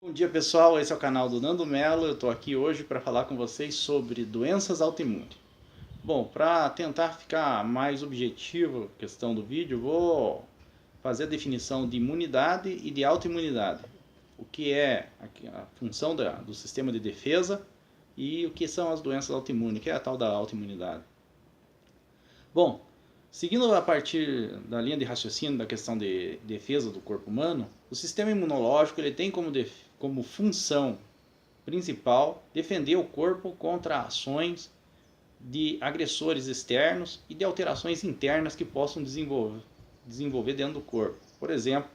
Bom dia pessoal, esse é o canal do Nando Mello. Eu estou aqui hoje para falar com vocês sobre doenças autoimunes. Bom, para tentar ficar mais objetivo a questão do vídeo, vou fazer a definição de imunidade e de autoimunidade. O que é a função do sistema de defesa e o que são as doenças autoimunes, que é a tal da autoimunidade. Bom, seguindo a partir da linha de raciocínio da questão de defesa do corpo humano, o sistema imunológico ele tem como função principal defender o corpo contra ações de agressores externos e de alterações internas que possam desenvolver dentro do corpo. Por exemplo,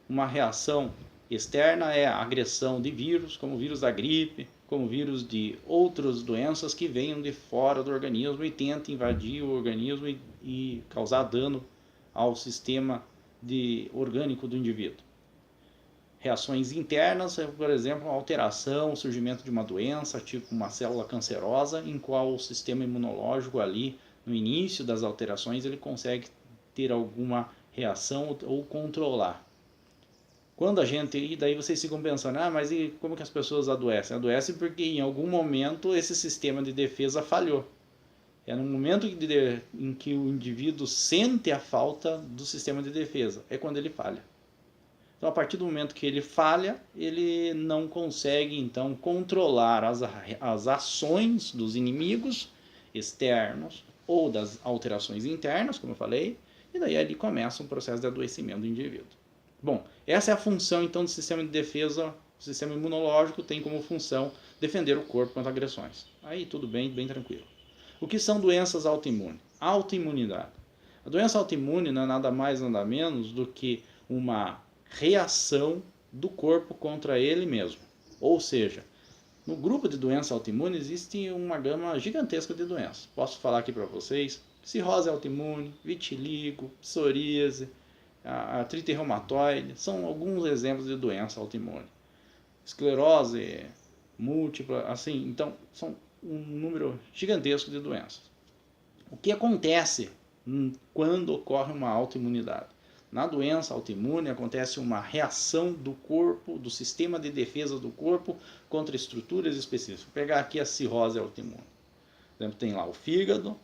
uma reação externa é a agressão de vírus, como o vírus da gripe, como vírus de outras doenças que venham de fora do organismo e tentem invadir o organismo e causar dano ao sistema orgânico do indivíduo. Reações internas, por exemplo, a alteração, o surgimento de uma doença, tipo uma célula cancerosa, em qual o sistema imunológico ali, no início das alterações, ele consegue ter alguma reação ou controlar. Quando a gente, e daí vocês ficam pensando, mas e como que as pessoas adoecem? Adoecem porque em algum momento esse sistema de defesa falhou. É no momento em que o indivíduo sente a falta do sistema de defesa, é quando ele falha. Então, a partir do momento que ele falha, ele não consegue, então, controlar as ações dos inimigos externos ou das alterações internas, como eu falei, e daí ali começa um processo de adoecimento do indivíduo. Bom, essa é a função, então, do sistema de defesa. O sistema imunológico tem como função defender o corpo contra agressões. Aí tudo bem, bem tranquilo. O que são doenças autoimunes? Autoimunidade. A doença autoimune não é nada mais, nada menos do que uma reação do corpo contra ele mesmo. Ou seja, no grupo de doenças autoimunes existe uma gama gigantesca de doenças. Posso falar aqui para vocês: cirrose autoimune, vitiligo, psoríase, artrite reumatoide, são alguns exemplos de doença autoimune. Esclerose múltipla, assim, então são um número gigantesco de doenças. O que acontece quando ocorre uma autoimunidade? Na doença autoimune acontece uma reação do corpo, do sistema de defesa do corpo contra estruturas específicas. Vou pegar aqui a cirrose autoimune. Por exemplo, tem lá o fígado,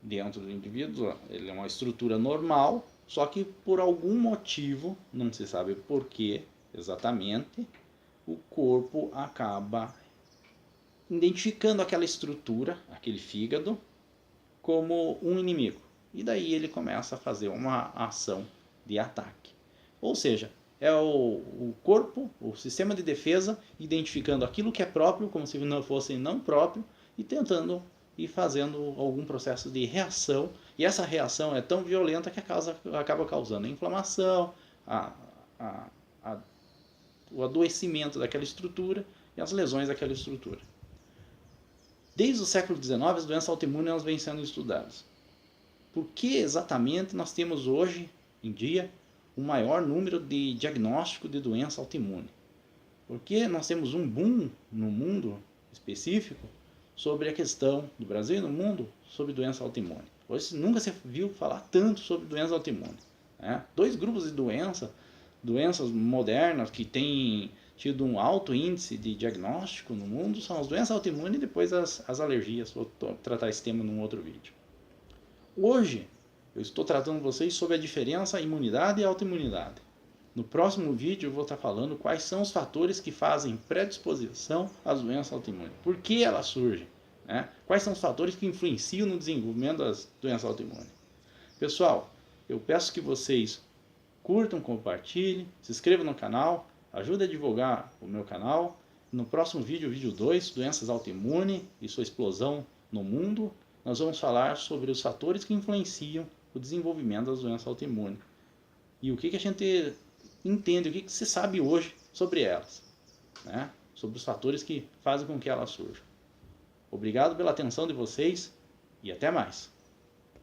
dentro do indivíduo, ele é uma estrutura normal, só que por algum motivo, não se sabe por que exatamente, o corpo acaba identificando aquela estrutura, aquele fígado, como um inimigo. E daí ele começa a fazer uma ação de ataque. Ou seja, é o corpo, o sistema de defesa, identificando aquilo que é próprio, como se não fosse não próprio, e tentando ir fazendo algum processo de reação. E essa reação é tão violenta que acaba causando a inflamação, o adoecimento daquela estrutura e as lesões daquela estrutura. Desde o século XIX, as doenças autoimunes vêm sendo estudadas. Por que exatamente nós temos hoje em dia o maior número de diagnóstico de doença autoimune? Porque nós temos um boom no mundo específico sobre a questão do Brasil e no mundo sobre doença autoimune. Hoje nunca se viu falar tanto sobre doença autoimune. Dois grupos de doenças modernas que têm tido um alto índice de diagnóstico no mundo são as doenças autoimunes e depois as alergias. Vou tratar esse tema num outro vídeo. Hoje eu estou tratando vocês sobre a diferença imunidade e autoimunidade. No próximo vídeo eu vou estar falando quais são os fatores que fazem predisposição às doenças autoimunes. Por que elas surgem? Quais são os fatores que influenciam no desenvolvimento das doenças autoimunes? Pessoal, eu peço que vocês curtam, compartilhem, se inscrevam no canal, ajudem a divulgar o meu canal. No próximo vídeo, vídeo 2, doenças autoimunes e sua explosão no mundo, nós vamos falar sobre os fatores que influenciam o desenvolvimento das doenças autoimunes. E o que a gente entende, o que se sabe hoje sobre elas. Sobre os fatores que fazem com que elas surjam. Obrigado pela atenção de vocês e até mais.